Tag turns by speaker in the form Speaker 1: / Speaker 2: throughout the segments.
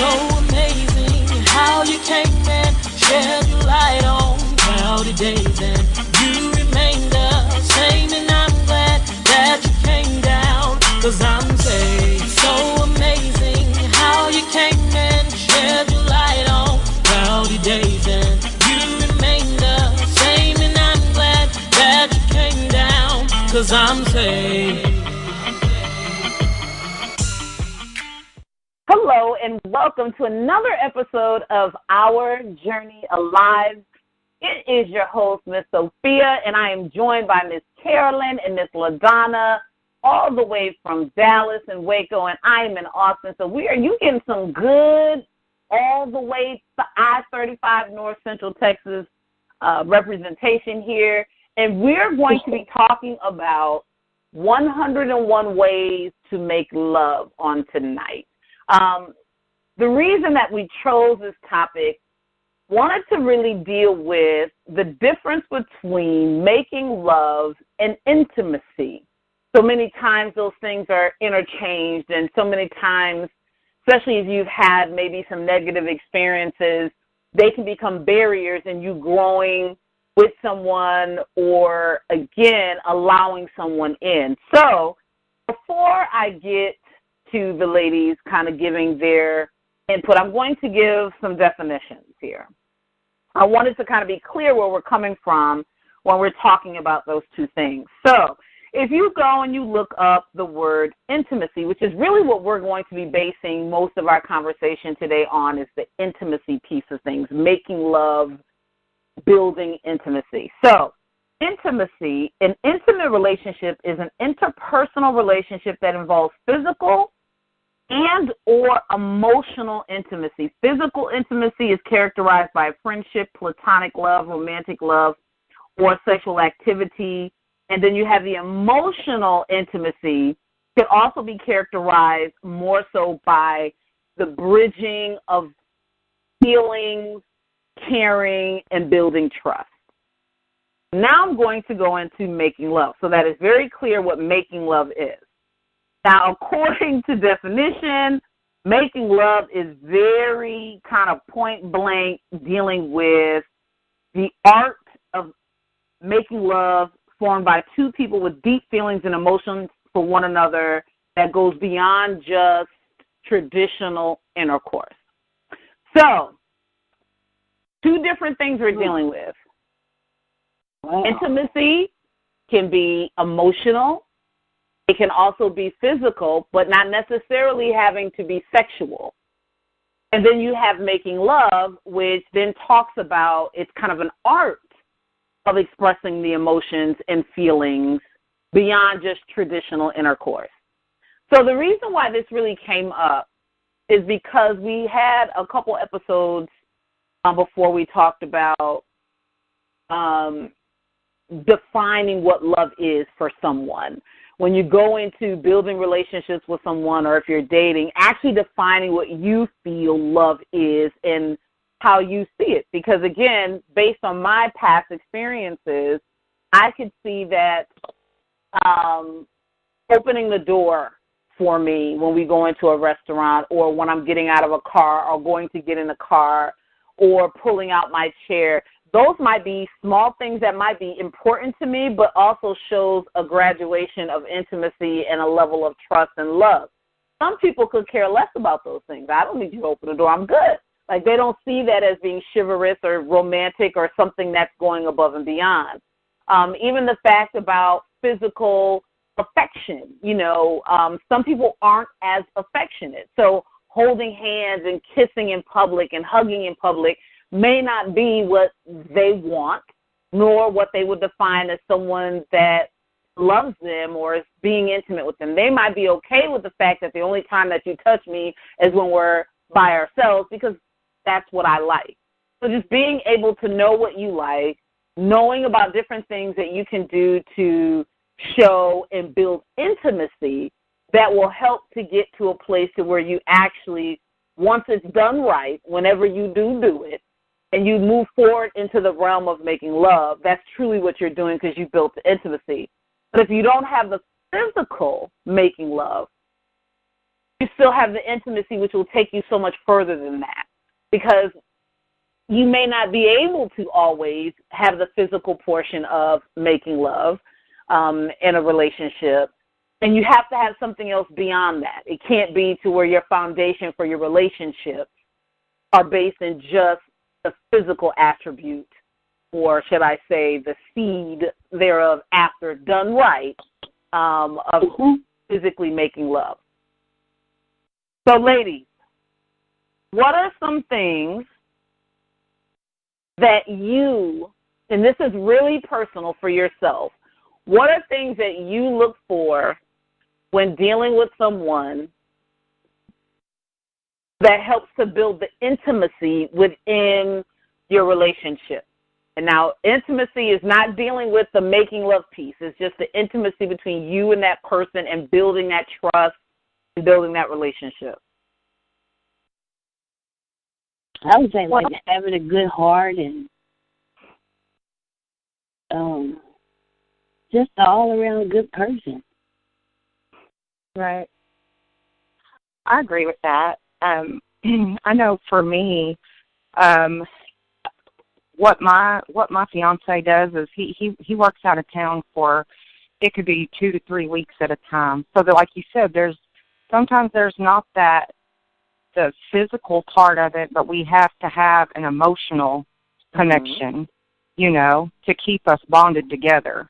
Speaker 1: So amazing how you came and shed your light on cloudy days, and you remain the same, and I'm glad that you came down, 'cause I'm saved. So amazing how you came and shed your light on cloudy days, and you remain the same, and I'm glad that you came down, 'cause I'm saved.
Speaker 2: Hello and welcome to another episode of Our Journey Alive. It is your host, Miss Sophia, and I am joined by Miss Carolyn and Miss LaDonna, all the way from Dallas and Waco, and I am in Austin. So you getting some good, all the way to I-35 North Central Texas representation here, and we're going to be talking about 101 ways to make love on tonight. The reason that we chose this topic, wanted to really deal with the difference between making love and intimacy. So many times those things are interchanged, and so many times, especially if you've had maybe some negative experiences, they can become barriers in you growing with someone or, again, allowing someone in. So before I get to the ladies kind of giving their input, I'm going to give some definitions here. I wanted to kind of be clear where we're coming from when we're talking about those two things. So if you go and you look up the word intimacy, which is really what we're going to be basing most of our conversation today on, is the intimacy piece of things, making love, building intimacy. So intimacy, an intimate relationship is an interpersonal relationship that involves physical and or emotional intimacy. Physical intimacy is characterized by friendship, platonic love, romantic love, or sexual activity. And then you have the emotional intimacy, can also be characterized more so by the bridging of feelings, caring, and building trust. Now I'm going to go into making love. So that is very clear what making love is. Now, according to definition, making love is very kind of point blank dealing with the art of making love formed by two people with deep feelings and emotions for one another that goes beyond just traditional intercourse. So, two different things we're dealing with. Wow. Intimacy can be emotional. It can also be physical, but not necessarily having to be sexual. And then you have making love, which then talks about, it's kind of an art of expressing the emotions and feelings beyond just traditional intercourse. So the reason why this really came up is because we had a couple episodes before we talked about defining what love is for someone. When you go into building relationships with someone, or if you're dating, actually defining what you feel love is and how you see it. Because, again, based on my past experiences, I could see that opening the door for me when we go into a restaurant, or when I'm getting out of a car or going to get in a car, or pulling out my chair, those might be small things that might be important to me, but also shows a graduation of intimacy and a level of trust and love. Some people could care less about those things. I don't need you to open the door. I'm good. Like, they don't see that as being chivalrous or romantic or something that's going above and beyond. Even the fact about physical affection, some people aren't as affectionate. So holding hands and kissing in public and hugging in public may not be what they want, nor what they would define as someone that loves them or is being intimate with them. They might be okay with the fact that the only time that you touch me is when we're by ourselves, because that's what I like. So just being able to know what you like, knowing about different things that you can do to show and build intimacy that will help to get to a place to where you actually, once it's done right, whenever you do it, and you move forward into the realm of making love, that's truly what you're doing, because you built the intimacy. But if you don't have the physical making love, you still have the intimacy, which will take you so much further than that, because you may not be able to always have the physical portion of making love in a relationship, and you have to have something else beyond that. It can't be to where your foundation for your relationship are based in just the physical attribute, or should I say the seed thereof after done right, of physically making love. So, ladies, what are some things that you, and this is really personal for yourself, what are things that you look for when dealing with someone that helps to build the intimacy within your relationship? And now, intimacy is not dealing with the making love piece. It's just the intimacy between you and that person and building that trust and building that relationship.
Speaker 3: I would say like having a good heart and just an all-around good person.
Speaker 4: Right. I agree with that. I know for me, what my fiance does is he works out of town for, it could be 2 to 3 weeks at a time. So that, like you said, sometimes there's not the physical part of it, but we have to have an emotional connection, to keep us bonded together.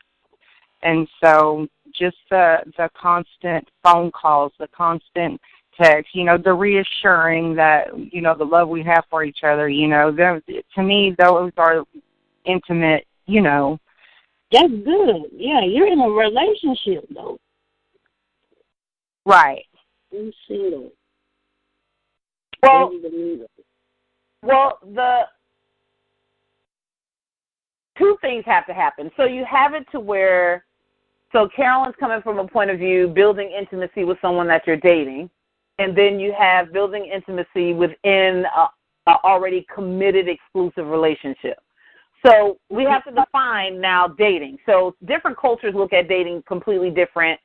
Speaker 4: And so just the constant phone calls, the constant text, the reassuring that, the love we have for each other, to me, those are intimate,
Speaker 3: That's good. Yeah, you're in a relationship, though.
Speaker 4: Right.
Speaker 3: I'm single.
Speaker 2: Well, the two things have to happen. So you have it to where, so Carolyn's coming from a point of view, building intimacy with someone that you're dating, and then you have building intimacy within a already committed exclusive relationship. So we have to define now dating. So different cultures look at dating completely different.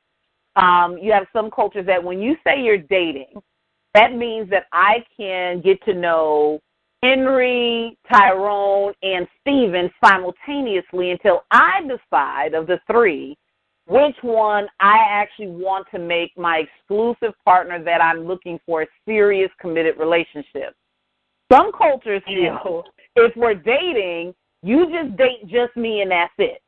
Speaker 2: You have some cultures that when you say you're dating, that means that I can get to know Henry, Tyrone, and Stephen simultaneously until I decide of the three which one I actually want to make my exclusive partner that I'm looking for a serious, committed relationship. Some cultures feel if we're dating, you just date just me and that's it.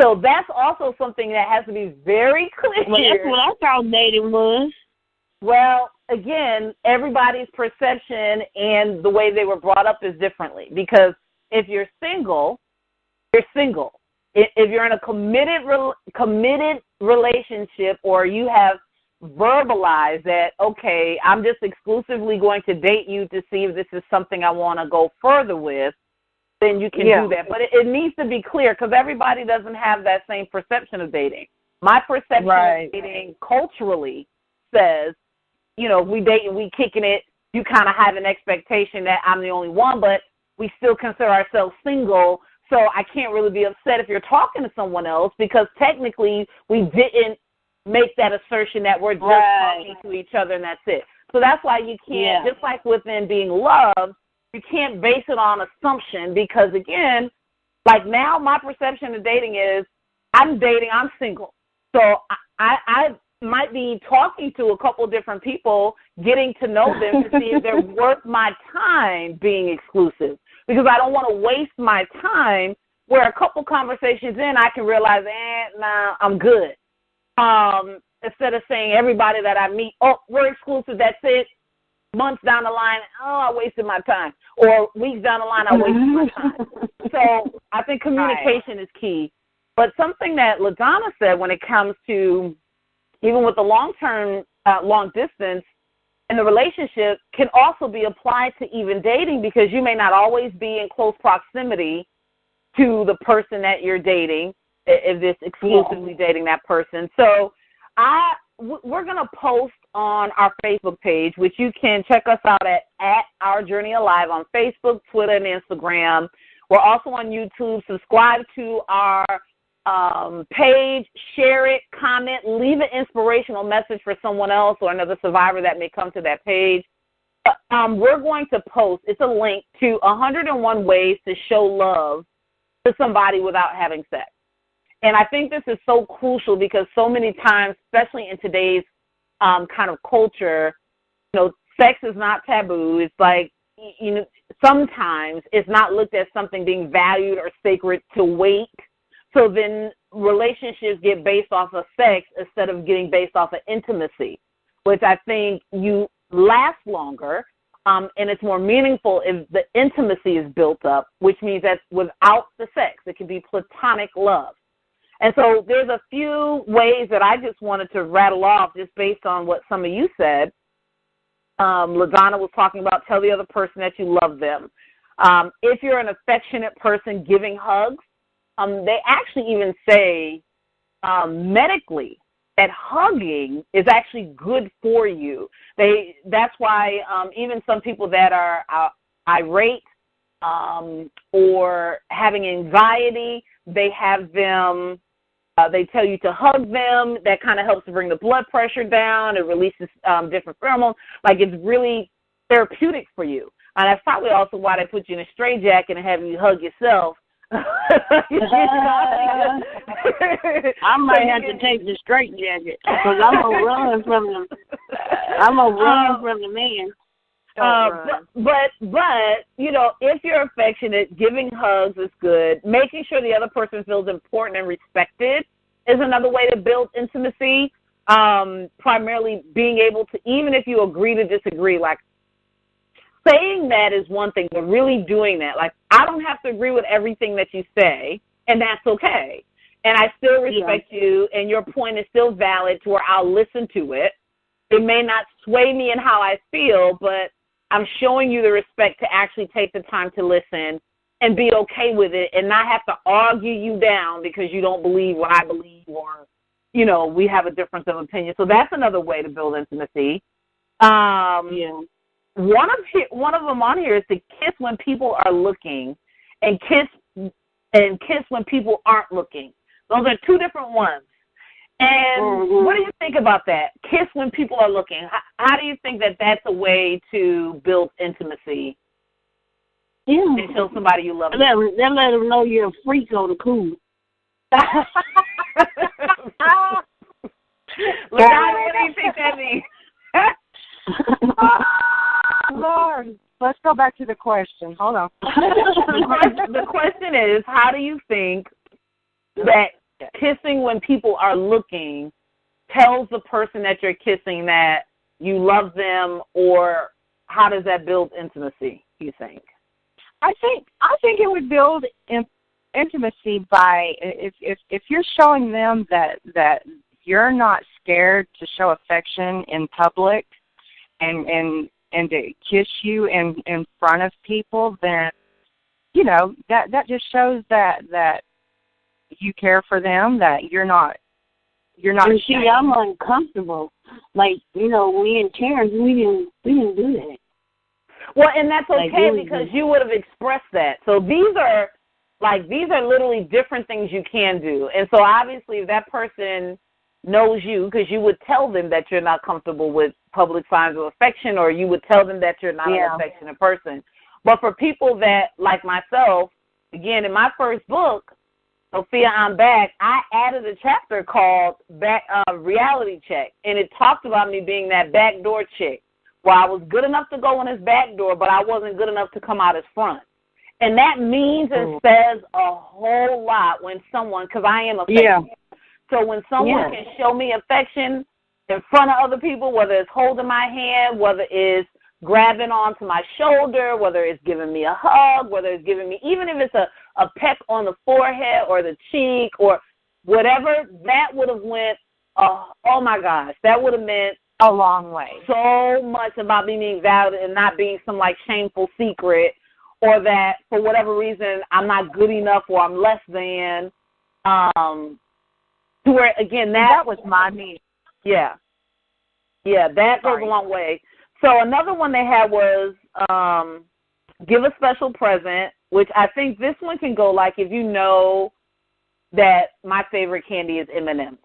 Speaker 2: So that's also something that has to be very clear.
Speaker 3: Well, that's what I thought dating was.
Speaker 2: Well, again, everybody's perception and the way they were brought up is differently. Because if you're single, you're single. If you're in a committed relationship, or you have verbalized that, okay, I'm just exclusively going to date you to see if this is something I want to go further with, then you can do that. But it needs to be clear, because everybody doesn't have that same perception of dating. My perception of dating culturally says, we dating, we kicking it, you kind of have an expectation that I'm the only one, but we still consider ourselves single, so I can't really be upset if you're talking to someone else, because technically we didn't make that assertion that we're just talking to each other and that's it. So that's why you can't, just like within being loved, you can't base it on assumption, because, again, like now my perception of dating is I'm dating, I'm single. So I might be talking to a couple different people, getting to know them to see if they're worth my time being exclusive, because I don't want to waste my time where a couple conversations in I can realize, nah, I'm good. Instead of saying everybody that I meet, oh, we're exclusive, that's it. Months down the line, oh, I wasted my time. Or weeks down the line, I wasted my time. So I think communication is key. But something that LaDonna said when it comes to, even with the long-term, long distance in the relationship, can also be applied to even dating, because you may not always be in close proximity to the person that you're dating, if it's exclusively dating that person. So we're going to post on our Facebook page, which you can check us out at Our Journey Alive on Facebook, Twitter, and Instagram. We're also on YouTube. Subscribe to our page, share it, comment, leave an inspirational message for someone else or another survivor that may come to that page. We're going to post, it's a link to 101 ways to show love to somebody without having sex. And I think this is so crucial because so many times, especially in today's kind of culture, sex is not taboo. It's like, sometimes it's not looked at something being valued or sacred to wait. So then relationships get based off of sex instead of getting based off of intimacy, which I think you last longer, and it's more meaningful if the intimacy is built up, which means that without the sex, it can be platonic love. And so there's a few ways that I just wanted to rattle off just based on what some of you said. LaDonna was talking about tell the other person that you love them. If you're an affectionate person, giving hugs. They actually even say medically that hugging is actually good for you. That's why even some people that are irate or having anxiety, they have them. They tell you to hug them. That kind of helps to bring the blood pressure down. It releases different pheromones. Like, it's really therapeutic for you. And that's probably also why they put you in a straitjacket and have you hug yourself.
Speaker 3: I might have to take the straitjacket because I'm gonna run from them. I'm gonna run from the man.
Speaker 2: But if you're affectionate, giving hugs is good. Making sure the other person feels important and respected is another way to build intimacy. Primarily being able to, even if you agree to disagree, like saying that is one thing, but really doing that. Like, I don't have to agree with everything that you say, and that's okay. And I still respect you, and your point is still valid to where I'll listen to it. It may not sway me in how I feel, but I'm showing you the respect to actually take the time to listen and be okay with it and not have to argue you down because you don't believe what I believe or, we have a difference of opinion. So that's another way to build intimacy. One of them on here is to kiss when people are looking and kiss when people aren't looking. Those are two different ones. And what do you think about that? Kiss when people are looking. How do you think that that's a way to build intimacy?
Speaker 3: Yeah.
Speaker 2: And show somebody you love them.
Speaker 3: Let them know you're a freak on the cool.
Speaker 2: What do you think that means?
Speaker 4: Lord, let's go back to the question. Hold on.
Speaker 2: The question is, how do you think that kissing when people are looking tells the person that you're kissing that you love them, or how does that build intimacy, you think?
Speaker 4: I think it would build intimacy by if you're showing them that you're not scared to show affection in public and to kiss you in front of people, then that just shows that you care for them, that you're not.
Speaker 3: And see, I'm uncomfortable. Like, we in Terrence, we didn't do that.
Speaker 2: Well, and that's okay because you would have expressed that. So these are literally different things you can do. And so obviously if that person knows you, because you would tell them that you're not comfortable with public signs of affection, or you would tell them that you're not an affectionate person. But for people that, like myself, again, in my first book, Sophia, I'm Back, I added a chapter called Reality Check, and it talked about me being that backdoor chick, where I was good enough to go in his back door, but I wasn't good enough to come out his front. And that means and says a whole lot when someone, because I am affectionate. Yeah. So when someone can show me affection in front of other people, whether it's holding my hand, whether it's grabbing onto my shoulder, whether it's giving me a hug, whether it's giving me, even if it's a peck on the forehead or the cheek or whatever, that would have went, oh my gosh, that would have meant
Speaker 4: a long way.
Speaker 2: So much about me being valued and not being some shameful secret, or that for whatever reason I'm not good enough or I'm less than. To where, again, that was my meaning. Yeah. Yeah, that goes a long way. So another one they had was give a special present, which I think this one can go if you know that my favorite candy is M&M's.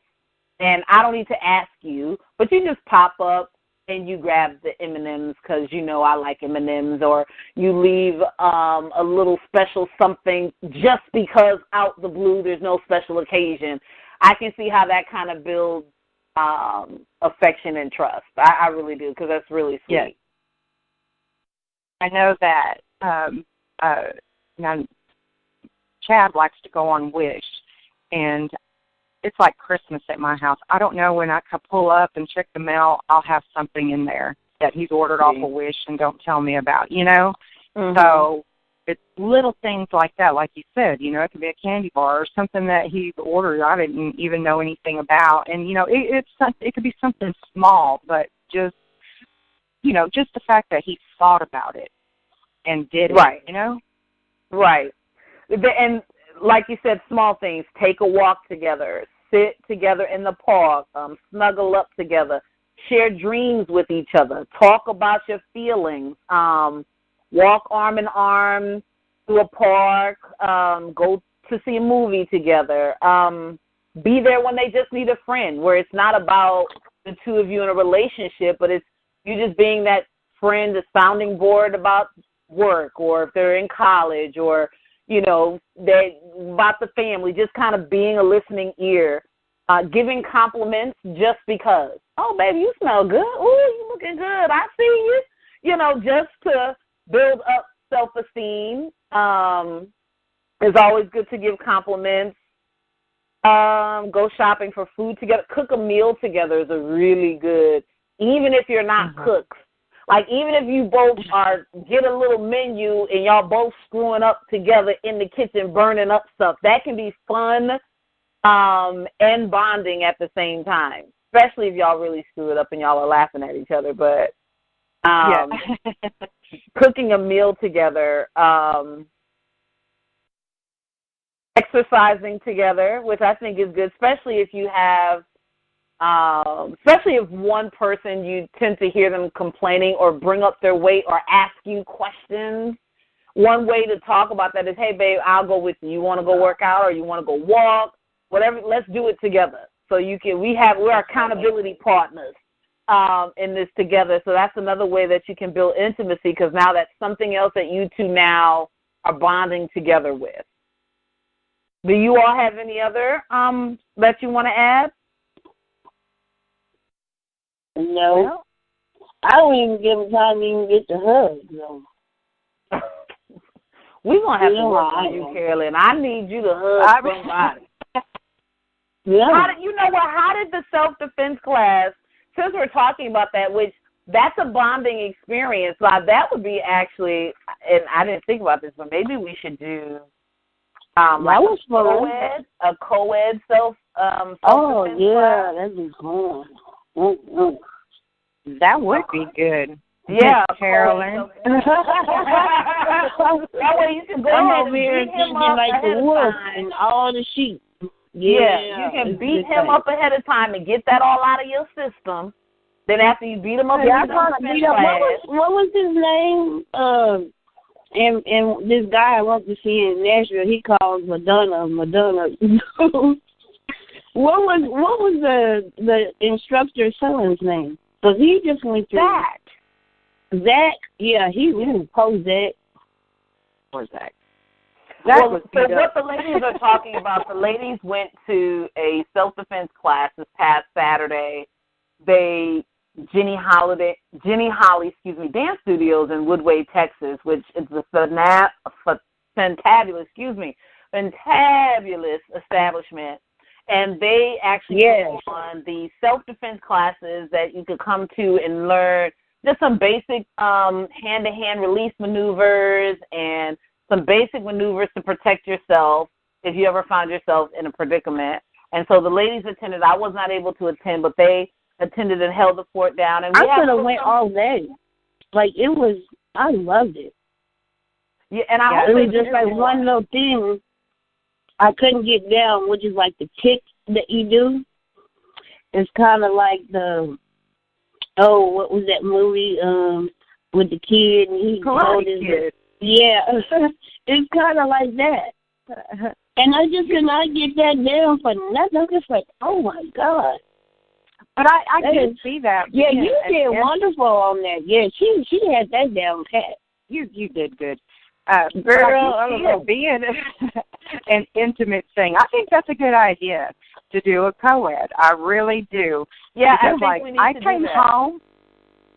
Speaker 2: And I don't need to ask you, but you just pop up and you grab the M&M's because you know I like M&M's, or you leave a little special something just because out the blue there's no special occasion. I can see how that kind of builds affection and trust. I really do, because that's really sweet.
Speaker 4: Yes. I know that now Chad likes to go on Wish, and it's like Christmas at my house. I don't know, when I pull up and check the mail, I'll have something in there that he's ordered off a Wish and don't tell me about, you know? Mm-hmm. So it's little things like that, like you said, you know, it could be a candy bar or something that he's ordered I didn't even know anything about. And, you know, it could be something small, but just, you know, just the fact that he thought about it and did it,
Speaker 2: right,
Speaker 4: you know?
Speaker 2: Right. And like you said, small things. Take a walk together. Sit together in the park. Snuggle up together. Share dreams with each other. Talk about your feelings. Walk arm in arm to a park. Go to see a movie together. Be there when they just need a friend, where it's not about the two of you in a relationship, but it's you just being that friend, a sounding board about work, or if they're in college, or you know, about the family, just kind of being a listening ear, giving compliments just because. Oh, baby, you smell good. Ooh, you looking good. I see you. You know, just to build up self-esteem. It's always good to give compliments. Go shopping for food together. Cook a meal together is a really good, even if you're not cooks. Like, even if you both get a little menu and y'all both screwing up together in the kitchen, burning up stuff, that can be fun and bonding at the same time, especially if y'all really screw it up and y'all are laughing at each other. But cooking a meal together, exercising together, which I think is good, especially if you have especially if one person, you tend to hear them complaining or bring up their weight or ask you questions. One way to talk about that is, hey, babe, I'll go with you. You want to go work out or you want to go walk? Whatever, let's do it together. So we're accountability partners in this together. So that's another way that you can build intimacy, because now that's something else that you two now are bonding together with. Do you all have any other that you want to add?
Speaker 3: No. I don't even give him time to even get the hug. No.
Speaker 2: We're going to have to work on you, Carolyn. I need you to hug somebody.
Speaker 3: Yeah.
Speaker 2: How did the self-defense class, since we're talking about that, which that's a bonding experience, that would be actually, and I didn't think about this, but maybe we should do a co-ed self-defense class.
Speaker 3: That'd be fun.
Speaker 4: That would be good.
Speaker 2: Yeah,
Speaker 4: Carolyn.
Speaker 2: That way you can go ahead and beat him up
Speaker 3: like
Speaker 2: ahead
Speaker 3: the
Speaker 2: of
Speaker 3: wolf
Speaker 2: time.
Speaker 3: and all the sheep.
Speaker 2: Yeah, you can beat him up ahead of time and get that all out of your system. Then after you beat him up,
Speaker 3: what was his name? And this guy I went to see in Nashville, he called Madonna. What was the instructor's son's name? Because he just went through Zach. Yeah, he really posed that.
Speaker 4: Or Zach.
Speaker 2: So what the ladies are talking about, the ladies went to a self-defense class this past Saturday. Jenny Holly, Dance Studios in Woodway, Texas, which is a fantabulous establishment. And they actually put on the self-defense classes that you could come to and learn just some basic hand-to-hand release maneuvers and some basic maneuvers to protect yourself if you ever found yourself in a predicament. And so the ladies attended. I was not able to attend, but they attended and held the fort down. And
Speaker 3: I could have went all day. Like, I loved it.
Speaker 2: Yeah, and
Speaker 3: it was just like one little thing I couldn't get down, which is like the kick that you do. It's kind of like what was that movie with the kid? And he
Speaker 2: Karate Kid.
Speaker 3: Yeah, it's kind of like that. And I just could not get that down for nothing. I'm just like, oh, my God.
Speaker 4: But I did see that.
Speaker 3: Yeah, you did wonderful on that. Yeah, she had that down pat.
Speaker 4: You did good.
Speaker 3: Girl, I don't know.
Speaker 4: Being an intimate thing, I think that's a good idea to do a co-ed. I really do.
Speaker 2: Yeah,
Speaker 4: because,
Speaker 2: I think we need to do that.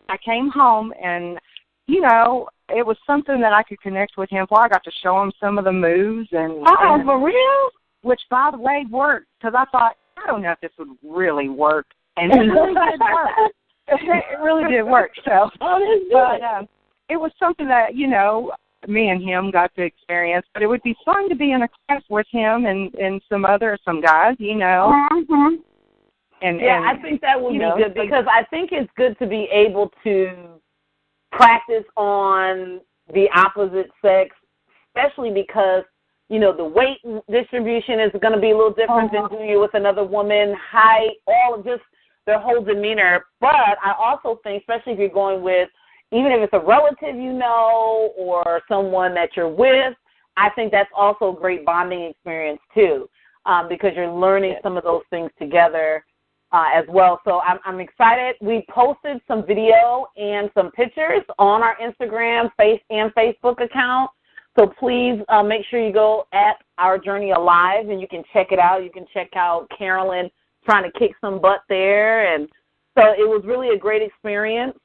Speaker 4: I came home and, you know, it was something that I could connect with him for. I got to show him some of the moves. And
Speaker 3: for real?
Speaker 4: Which, by the way, worked, because I thought, I don't know if this would really work. And it really did work. It really did work. So, but it was something that, you know, me and him got to experience. But it would be fun to be in a class with him and some guys, you know.
Speaker 3: Mm-hmm.
Speaker 2: And I think that would be good, because I think it's good to be able to practice on the opposite sex, especially because, you know, the weight distribution is going to be a little different than doing it with another woman, height, all of just their whole demeanor. But I also think, especially if you're going with, even if it's a relative you know or someone that you're with, I think that's also a great bonding experience too, because you're learning some of those things together as well. So I'm excited. We posted some video and some pictures on our Instagram and Facebook account. So please make sure you go at Our Journey Alive and you can check it out. You can check out Carolyn trying to kick some butt there. And so it was really a great experience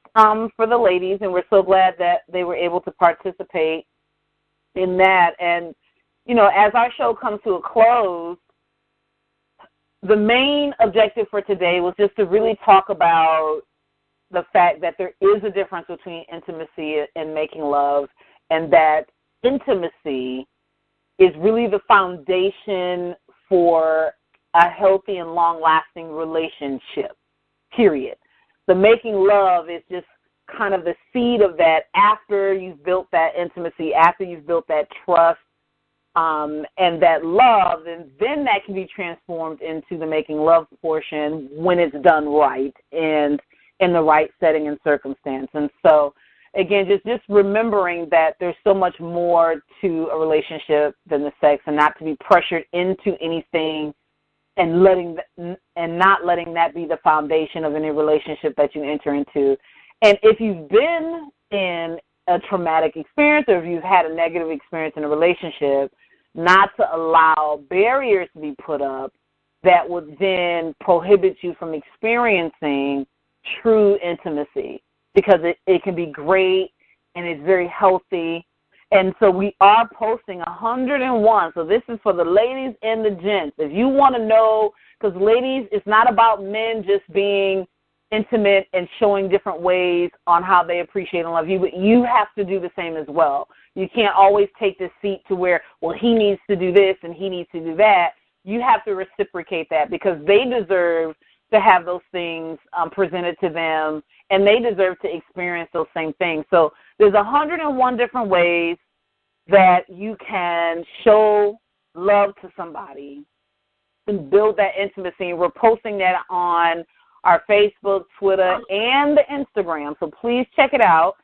Speaker 2: for the ladies, and we're so glad that they were able to participate in that. And, you know, as our show comes to a close, the main objective for today was just to really talk about the fact that there is a difference between intimacy and making love, and that intimacy is really the foundation for a healthy and long-lasting relationship, period. The making love is just kind of the seed of that after you've built that intimacy, after you've built that trust, and that love, and then that can be transformed into the making love portion when it's done right and in the right setting and circumstance. And so, again, just remembering that there's so much more to a relationship than the sex, and not to be pressured into anything and not letting that be the foundation of any relationship that you enter into. And if you've been in a traumatic experience, or if you've had a negative experience in a relationship, not to allow barriers to be put up that would then prohibit you from experiencing true intimacy, because it can be great and it's very healthy. And so we are posting 101. So this is for the ladies and the gents. If you want to know, because ladies, it's not about men just being intimate and showing different ways on how they appreciate and love you, but you have to do the same as well. You can't always take this seat to where, well, he needs to do this and he needs to do that. You have to reciprocate that, because they deserve to have those things presented to them, and they deserve to experience those same things. So there's 101 different ways that you can show love to somebody and build that intimacy. We're posting that on our Facebook, Twitter, and the Instagram. So please check it out.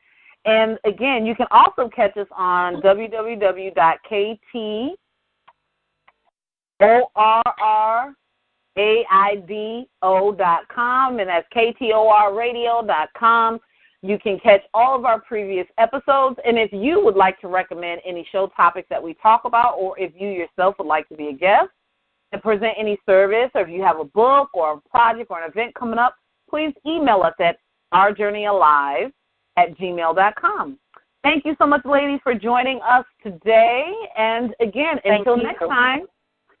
Speaker 2: And, again, you can also catch us on www.KTORRAIDO.com, and that's KTORradio.com. You can catch all of our previous episodes. And if you would like to recommend any show topics that we talk about, or if you yourself would like to be a guest and present any service, or if you have a book or a project or an event coming up, please email us at ourjourneyalive@gmail.com. Thank you so much, ladies, for joining us today. And, again, until next time,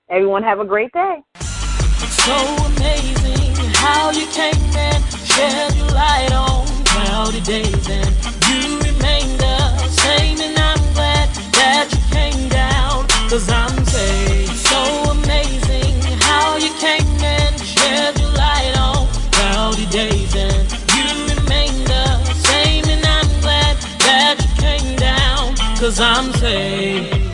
Speaker 2: everyone have a great day.
Speaker 1: It's so amazing how you came and shed your light on cloudy days, and you remain the same, and I'm glad that you came down, 'cause I'm saying so amazing how you came and shed your light on cloudy days, and you remain the same, and I'm glad that you came down, 'cause I'm saying